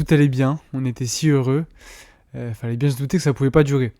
tout allait bien, on était si heureux. Fallait bien se douter que ça pouvait pas durer.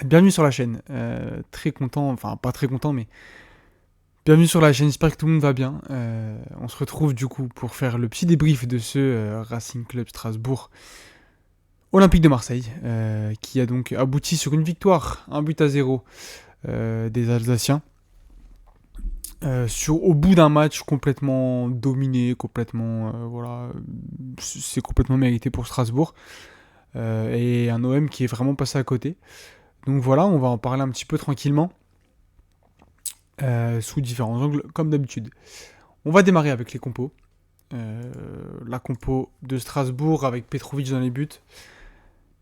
Bienvenue sur la chaîne. Très content, enfin pas très content, mais bienvenue sur la chaîne. J'espère que tout le monde va bien. On se retrouve du coup pour faire le petit débrief de ce Racing Club Strasbourg Olympique de Marseille, qui a donc abouti sur une victoire, 1-0 des Alsaciens. Au bout d'un match complètement dominé, complètement voilà, c'est complètement mérité pour Strasbourg. Et un OM qui est vraiment passé à côté. Donc voilà, on va en parler un petit peu tranquillement, sous différents angles, comme d'habitude. On va démarrer avec les compos. La compo de Strasbourg avec Petrovic dans les buts.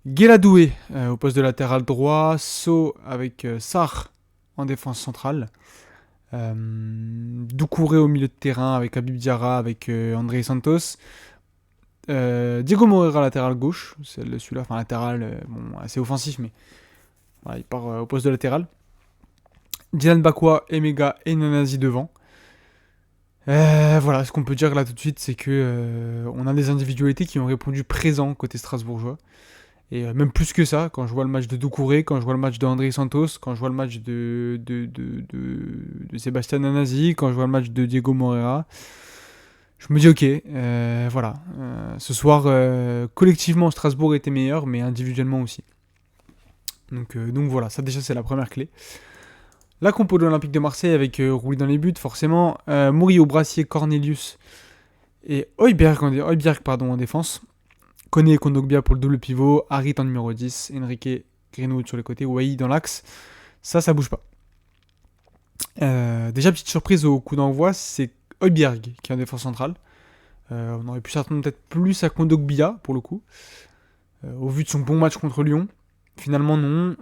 Guéladoué au poste de latéral droit. So avec Sarr en défense centrale. Doucouré au milieu de terrain avec Habib Diarra, avec André Santos. Diego Moreira latéral gauche. C'est celui-là, enfin latéral, bon, assez offensif, mais voilà, il part au poste de latéral. Dylan Bakwa, Emega et Nanasi devant. Voilà, ce qu'on peut dire là tout de suite, c'est que on a des individualités qui ont répondu présent côté strasbourgeois. Et même plus que ça, quand je vois le match de Doucouré, quand je vois le match de André Santos, quand je vois le match de Sébastien Nanasi, quand je vois le match de Diego Moreira, je me dis ok, voilà. Ce soir, collectivement, Strasbourg était meilleur, mais individuellement aussi. Donc voilà, ça déjà c'est la première clé. La compo de l'Olympique de Marseille avec Rouli dans les buts, forcément. Murillo, Brassier, Cornelius et Højbjerg en défense. Koné et Kondogbia pour le double pivot. Harit en numéro 10. Enrique, Greenwood sur les côtés. Wai dans l'axe. Ça bouge pas. Déjà, petite surprise au coup d'envoi, c'est Højbjerg qui est en défense centrale. On aurait pu certainement peut-être plus à Kondogbia pour le coup. Au vu de son bon match contre Lyon. Finalement non,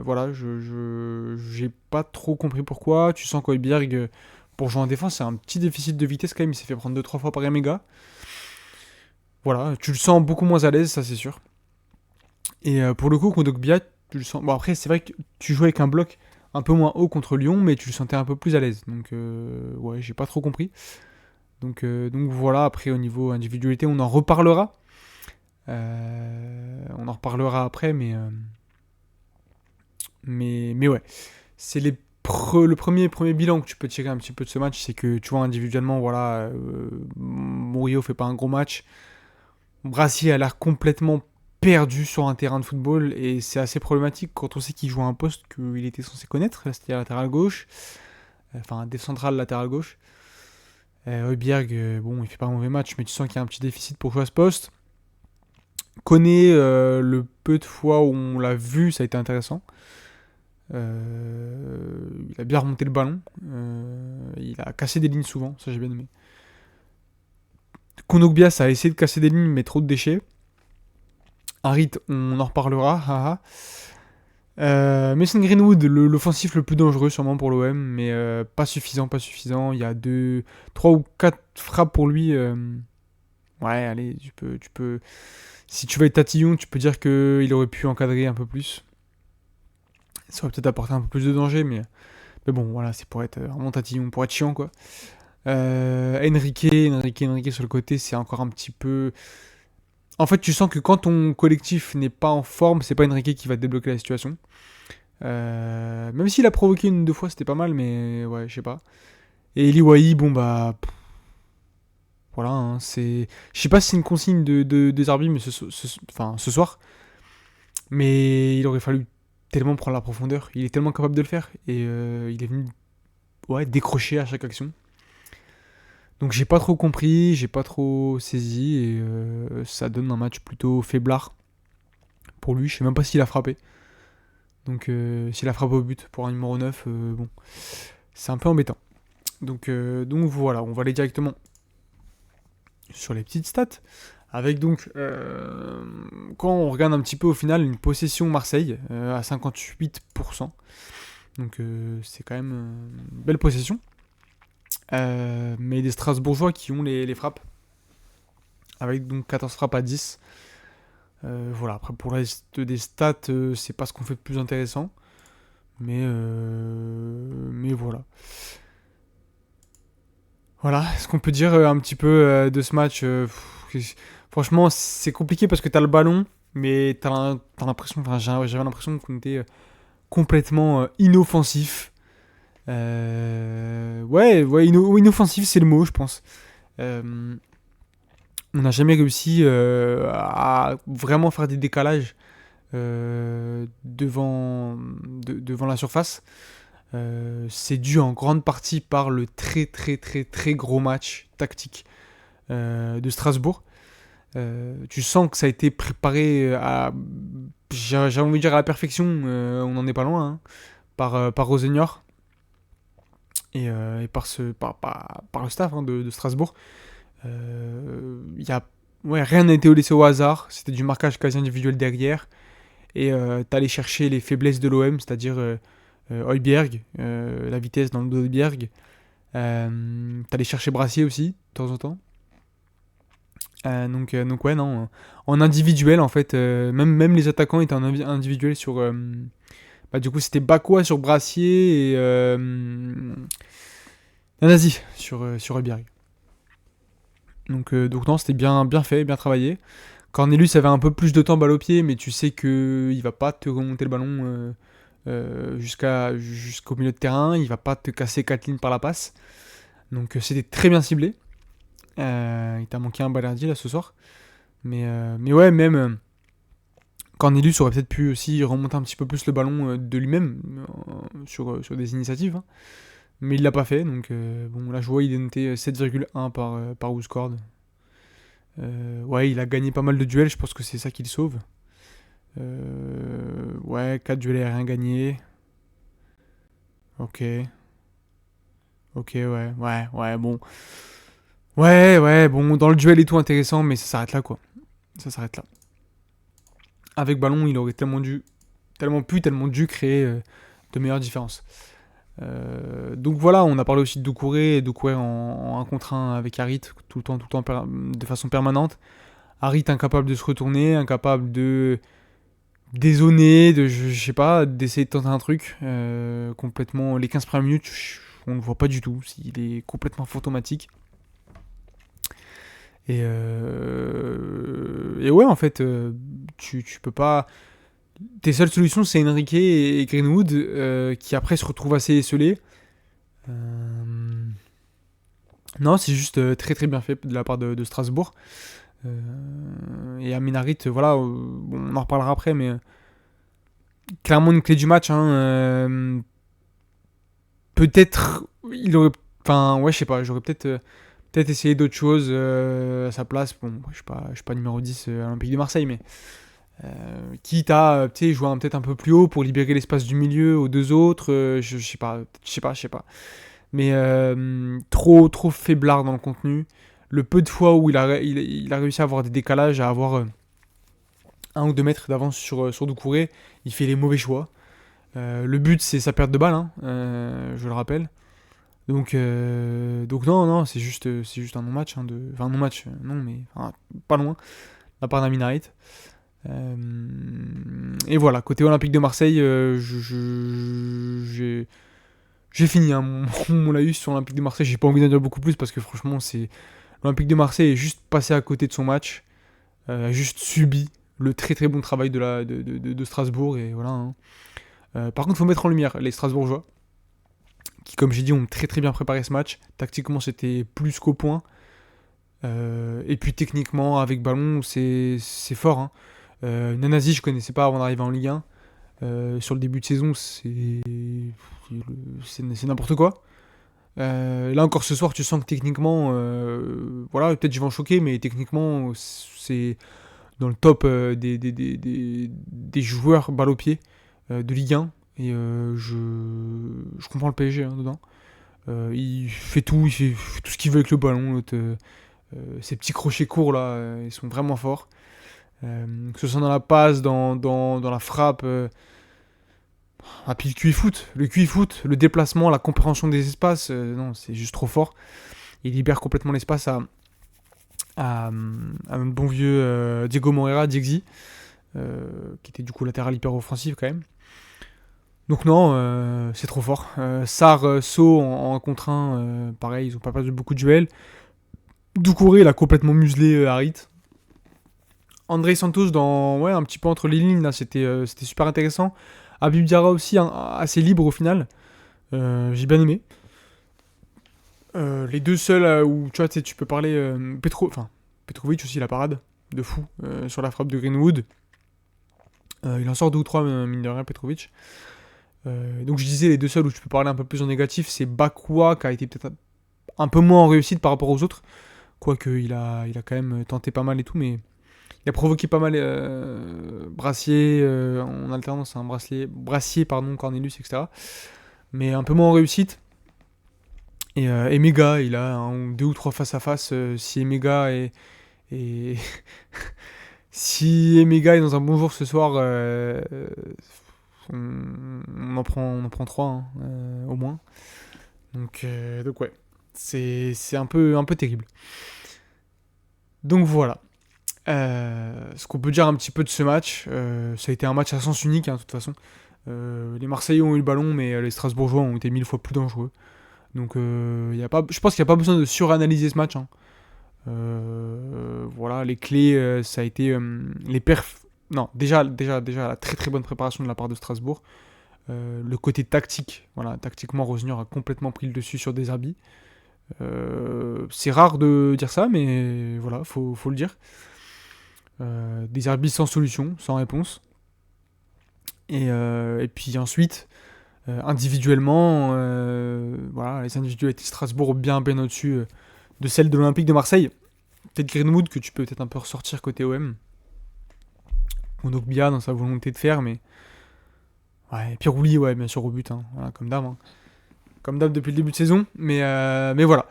voilà, j'ai pas trop compris pourquoi. Tu sens qu'Højbjerg, pour jouer en défense, c'est un petit déficit de vitesse quand même, il s'est fait prendre 2-3 fois par Emega. Voilà, tu le sens beaucoup moins à l'aise, ça c'est sûr. Et pour le coup, Kondogbia, tu le sens... Bon après, c'est vrai que tu jouais avec un bloc un peu moins haut contre Lyon, mais tu le sentais un peu plus à l'aise. Donc ouais, j'ai pas trop compris. Donc voilà, après au niveau individualité, on en reparlera. On en reparlera après, mais ouais. C'est le premier bilan que tu peux tirer un petit peu de ce match, c'est que tu vois individuellement, voilà, Murillo fait pas un gros match. Brassier a l'air complètement perdu sur un terrain de football et c'est assez problématique quand on sait qu'il joue à un poste qu'il était censé connaître, c'est-à-dire latéral gauche, enfin défense centrale latéral gauche. Højbjerg, bon, il fait pas un mauvais match, mais tu sens qu'il y a un petit déficit pour jouer à ce poste. Koné, le peu de fois où on l'a vu, ça a été intéressant. Il a bien remonté le ballon. Il a cassé des lignes souvent, ça j'ai bien aimé. Kondogbia a essayé de casser des lignes, mais trop de déchets. Harit, on en reparlera. Haha. Mason Greenwood, l'offensif le plus dangereux sûrement pour l'OM, mais pas suffisant. Il y a 3 ou 4 frappes pour lui. Ouais, allez, tu peux. Si tu vas être tatillon, tu peux dire qu'il aurait pu encadrer un peu plus. Ça aurait peut-être apporté un peu plus de danger, mais bon, voilà, c'est pour être vraiment tatillon, pour être chiant, quoi. Enrique sur le côté, c'est encore un petit peu... En fait, tu sens que quand ton collectif n'est pas en forme, c'est pas Enrique qui va débloquer la situation. Même s'il a provoqué une ou deux fois, c'était pas mal, mais ouais, je sais pas. Et Eli Wahi, bon bah... Voilà, hein, c'est... Je sais pas si c'est une consigne des arbitres, mais ce soir. Mais il aurait fallu tellement prendre la profondeur. Il est tellement capable de le faire. Et il est venu décrocher à chaque action. Donc j'ai pas trop compris, j'ai pas trop saisi. Et ça donne un match plutôt faiblard pour lui. Je sais même pas s'il a frappé. Donc s'il a frappé au but pour un numéro 9, bon, c'est un peu embêtant. Donc voilà, on va aller directement sur les petites stats. Avec donc, quand on regarde un petit peu au final, une possession Marseille à 58%. Donc c'est quand même une belle possession. Mais des Strasbourgeois qui ont les frappes. Avec donc 14 frappes à 10. Voilà, après pour le reste des stats, c'est pas ce qu'on fait de plus intéressant. Mais voilà. Voilà, ce qu'on peut dire un petit peu de ce match, que franchement, c'est compliqué parce que t'as le ballon, mais t'as l'impression, enfin, j'avais l'impression qu'on était complètement inoffensif. Ouais, inoffensif, c'est le mot, je pense. Euh, on n'a jamais réussi à vraiment faire des décalages devant la surface. C'est dû en grande partie par le très très très très gros match tactique de Strasbourg. Tu sens que ça a été préparé j'ai envie de dire à la perfection, on n'en est pas loin, hein, par Rosenior et par le staff, hein, de Strasbourg. Rien n'a été laissé au hasard, c'était du marquage quasi individuel derrière, et t'allais chercher les faiblesses de l'OM, c'est-à-dire Højbjerg, la vitesse dans le dos de Bjerg. T'allais chercher Brassier aussi, de temps en temps. Donc ouais, non. En individuel, en fait, même les attaquants étaient en individuel sur. Du coup, c'était Bakwa sur Brassier et. Nanasi sur Højbjerg. Donc non, c'était bien fait, bien travaillé. Cornelius avait un peu plus de temps balle au pied, mais tu sais qu'il va pas te remonter le ballon jusqu'au milieu de terrain, il va pas te casser 4 lignes par la passe. Donc c'était très bien ciblé. Il t'a manqué un Balerdi là ce soir. Mais ouais, même Cornelius aurait peut-être pu aussi remonter un petit peu plus le ballon de lui-même sur des initiatives. Hein. Mais il l'a pas fait. Donc bon, là je vois il est noté 7,1 par Ouscord. Ouais, il a gagné pas mal de duels, je pense que c'est ça qui le sauve. Ouais, 4 duels aériens gagnés. Ok. Ok, ouais, bon. Ouais, bon, dans le duel et tout intéressant, mais ça s'arrête là, quoi. Ça s'arrête là. Avec ballon, il aurait tellement dû créer de meilleures différences. Donc voilà, on a parlé aussi de Doucouré en 1 contre 1 avec Harit, tout le temps, de façon permanente. Harit incapable de se retourner, incapable de dézoner, je sais pas, d'essayer de tenter un truc. Complètement, les 15 premières minutes, on ne le voit pas du tout, il est complètement fantomatique. Et ouais, en fait, tu peux pas. Tes seules solutions, c'est Enrique et Greenwood, qui après se retrouvent assez esselés. Non, c'est juste très très bien fait de la part de Strasbourg. Et Amin Harit, voilà, bon, on en reparlera après, mais clairement une clé du match. Hein, peut-être, il aurait. Enfin, ouais, je sais pas, j'aurais peut-être essayé d'autres choses à sa place. Bon, je suis pas numéro 10 à l'Olympique de Marseille, mais quitte à jouer peut-être un peu plus haut pour libérer l'espace du milieu aux deux autres, je sais pas. Mais trop faiblard dans le contenu. Le peu de fois où il a réussi à avoir des décalages, à avoir 1 ou 2 mètres d'avance sur Doucouré, il fait les mauvais choix. Le but, c'est sa perte de balle, hein, je le rappelle. Donc non, c'est juste un non-match. Enfin, non-match, non, mais pas loin, de la part d'Amin Harit. Et voilà, côté Olympique de Marseille, j'ai fini hein, mon laïus sur l'Olympique de Marseille. J'ai pas envie d'en dire beaucoup plus parce que franchement, l'Olympique de Marseille est juste passé à côté de son match, a juste subi le très très bon travail de Strasbourg et voilà. Hein. Par contre, il faut mettre en lumière les Strasbourgeois qui, comme j'ai dit, ont très très bien préparé ce match. Tactiquement, c'était plus qu'au point. Et puis techniquement, avec ballon, c'est fort. Hein. Nanasi, je connaissais pas avant d'arriver en Ligue 1. Sur le début de saison, c'est n'importe quoi. Là encore ce soir, tu sens que techniquement, voilà, peut-être je vais en choquer, mais techniquement, c'est dans le top des joueurs balle au pied de Ligue 1. Et je comprends le PSG hein, dedans. Il fait tout ce qu'il veut avec le ballon. Ces petits crochets courts là, ils sont vraiment forts. Que ce soit dans la passe, dans la frappe. Puis le QI foot, le déplacement, la compréhension des espaces, non, c'est juste trop fort. Il libère complètement l'espace à un bon vieux Diego Moreira, Diegzi, qui était du coup latéral hyper offensif quand même. Donc non, c'est trop fort. Sarr, So en 1 contre 1, pareil, ils ont pas perdu beaucoup de duels. Doucouré, il a complètement muselé Harit. André Santos un petit peu entre les lignes, là, c'était super intéressant. Habib Diarra aussi, hein, assez libre au final. J'ai bien aimé. Les deux seuls où tu peux parler, Petrovic aussi, la parade de fou sur la frappe de Greenwood. Il en sort 2 ou 3, mine de rien, Petrovic. Donc je disais, les deux seuls où je peux parler un peu plus en négatif, c'est Bakwa qui a été peut-être un peu moins en réussite par rapport aux autres. Quoique il a quand même tenté pas mal et tout, mais il a provoqué pas mal Brassier en alternance, un Brassier, pardon, Cornelius, etc. Mais un peu moins en réussite. Et Emega, il a 2 ou 3 face à face. Si Emega est si Emega est dans un bon jour ce soir, on en prend 3 hein, au moins. Donc ouais, c'est un peu terrible. Donc voilà. Ce qu'on peut dire un petit peu de ce match, ça a été un match à sens unique, hein, de toute façon. Les Marseillais ont eu le ballon, mais les Strasbourgeois ont été 1000 fois plus dangereux. Donc je pense qu'il n'y a pas besoin de suranalyser ce match, hein. Voilà, les clés, ça a été les perfs. Non, déjà la très très bonne préparation de la part de Strasbourg. Le côté tactique, voilà, tactiquement, Rosenior a complètement pris le dessus sur Deserbi. C'est rare de dire ça, mais voilà, faut le dire. Deserbi sans solution, sans réponse. Et puis ensuite, individuellement, voilà, les individualités de Strasbourg bien au-dessus de celles de l'Olympique de Marseille. Peut-être Greenwood que tu peux peut-être un peu ressortir côté OM. Kondogbia dans sa volonté de faire, mais ouais, Pirouli, ouais, bien sûr au but, hein, voilà, comme d'hab, hein. Comme d'hab depuis le début de saison, mais voilà.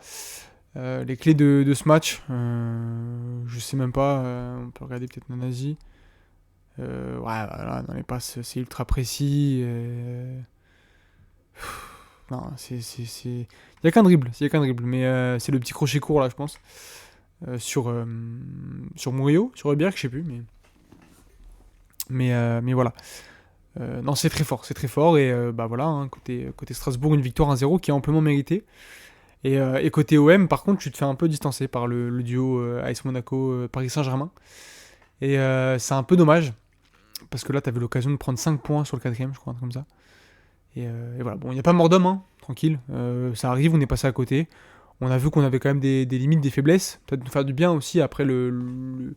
Les clés de ce match, je sais même pas, on peut regarder peut-être Nanasi. Ouais, voilà, dans les passes, c'est ultra précis. Non, il y a qu'un dribble, mais c'est le petit crochet court là, je pense, sur Murillo, sur Ribéry, je sais plus, mais voilà. Non, c'est très fort, et bah voilà, hein, côté Strasbourg, une victoire 1-0 qui est amplement méritée. Et côté OM, par contre, tu te fais un peu distancer par le duo AS Monaco Paris Saint-Germain. Et c'est un peu dommage, parce que là, tu avais l'occasion de prendre 5 points sur le quatrième, je crois, un truc comme ça. Et voilà, bon, il n'y a pas mort d'homme, hein, tranquille. Ça arrive, on est passé à côté. On a vu qu'on avait quand même des limites, des faiblesses. Peut-être nous faire du bien aussi après le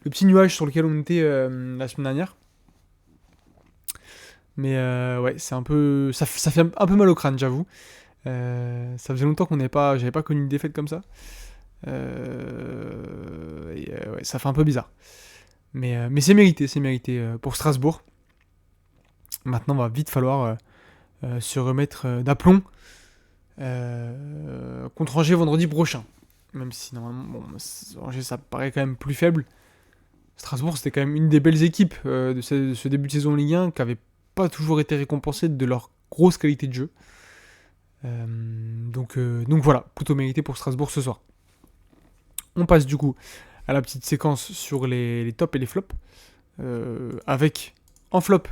petit nuage sur lequel on était la semaine dernière. Mais ouais, c'est un peu. Ça fait un peu mal au crâne, j'avoue. Ça faisait longtemps j'avais pas connu une défaite comme ça. Ouais, ça fait un peu bizarre. Mais c'est mérité pour Strasbourg. Maintenant, il va vite falloir se remettre d'aplomb contre Angers vendredi prochain. Même si normalement, Angers ça paraît quand même plus faible. Strasbourg, c'était quand même une des belles équipes de ce début de saison Ligue 1 qui n'avait pas toujours été récompensée de leur grosse qualité de jeu. Donc voilà, plutôt mérité pour Strasbourg ce soir. On passe du coup à la petite séquence sur les tops et les flops. Avec en flop,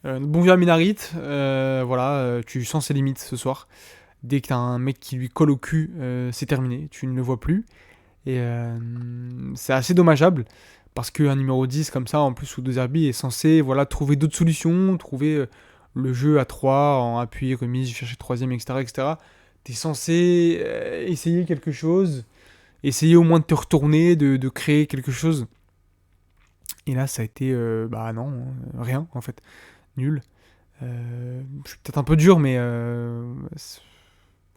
bon vieux Aminarit, voilà, tu sens ses limites ce soir. Dès que t'as un mec qui lui colle au cul, c'est terminé, tu ne le vois plus. Et c'est assez dommageable, parce qu'un numéro 10 comme ça, en plus, ou De Zerbi, est censé trouver d'autres solutions, trouver le jeu à 3, en appui, remise, chercher troisième, etc. etc. T'es censé essayer quelque chose, essayer au moins de te retourner, de créer quelque chose. Et là, ça a été, bah non, rien, en fait. Nul. Je suis peut-être un peu dur, mais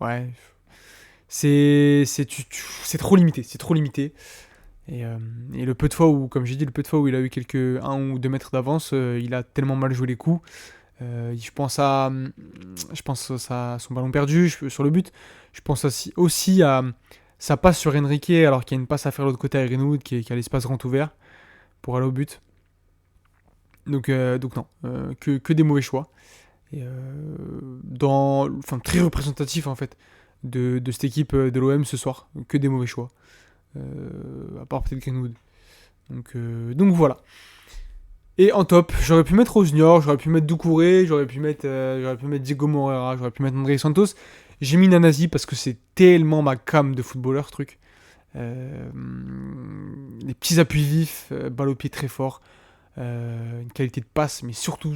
ouais, c'est trop limité, c'est trop limité. Et le peu de fois où, comme j'ai dit, le peu de fois où il a eu quelques 1 ou 2 mètres d'avance, il a tellement mal joué les coups. Je pense à son ballon perdu sur le but. Je pense aussi à sa passe sur Enrique alors qu'il y a une passe à faire de l'autre côté à Greenwood qui a l'espace grand ouvert pour aller au but. Donc non, que des mauvais choix. Et très représentatif en fait de cette équipe de l'OM ce soir. Que des mauvais choix. À part peut-être Greenwood. Donc voilà. Et en top, j'aurais pu mettre Rosenior, j'aurais pu mettre Doucouré, j'aurais pu mettre Diego Moreira, j'aurais pu mettre André Santos. J'ai mis Nanasi parce que c'est tellement ma cam de footballeur ce truc. des petits appuis vifs, balle au pied très fort, une qualité de passe, mais surtout,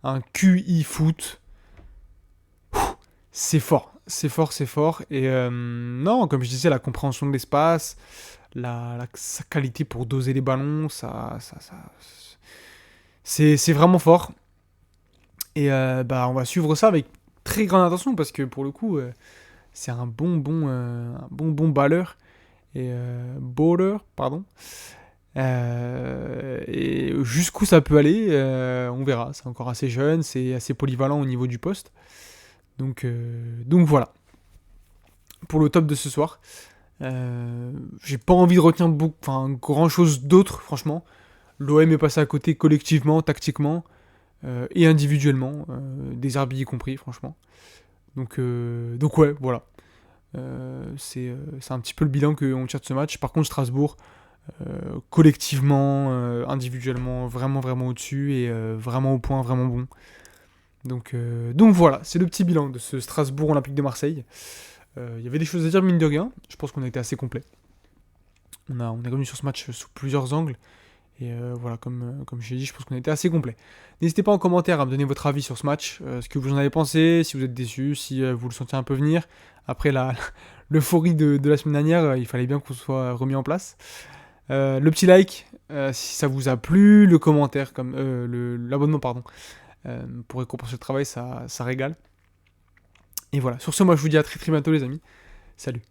un QI foot. C'est fort, c'est fort, c'est fort. Et non, comme je disais, la compréhension de l'espace, sa qualité pour doser les ballons, c'est vraiment fort. Et bah, on va suivre ça avec très grande attention parce que pour le coup, c'est un bon balleur et bowler, pardon. Et jusqu'où ça peut aller, on verra. C'est encore assez jeune, c'est assez polyvalent au niveau du poste. Donc voilà, pour le top de ce soir. J'ai pas envie de retenir grand chose d'autre, franchement. L'OM est passé à côté collectivement, tactiquement et individuellement, des arbitres y compris, franchement. Donc ouais, voilà. C'est un petit peu le bilan qu'on tire de ce match. Par contre, Strasbourg, collectivement, individuellement, vraiment, vraiment au-dessus et vraiment au point, vraiment bon. Donc voilà, c'est le petit bilan de ce Strasbourg Olympique de Marseille. Il y avait des choses à dire, mine de rien. Je pense qu'on a été assez complet. On est revenu sur ce match sous plusieurs angles. Et voilà, comme je l'ai dit, je pense qu'on a été assez complet. N'hésitez pas en commentaire à me donner votre avis sur ce match, ce que vous en avez pensé, si vous êtes déçu, si vous le sentiez un peu venir. Après l'euphorie de la semaine dernière, il fallait bien qu'on soit remis en place. Le petit like, si ça vous a plu, le commentaire, l'abonnement, pardon, pour récompenser le travail, ça régale. Et voilà, sur ce, moi je vous dis à très très bientôt les amis. Salut.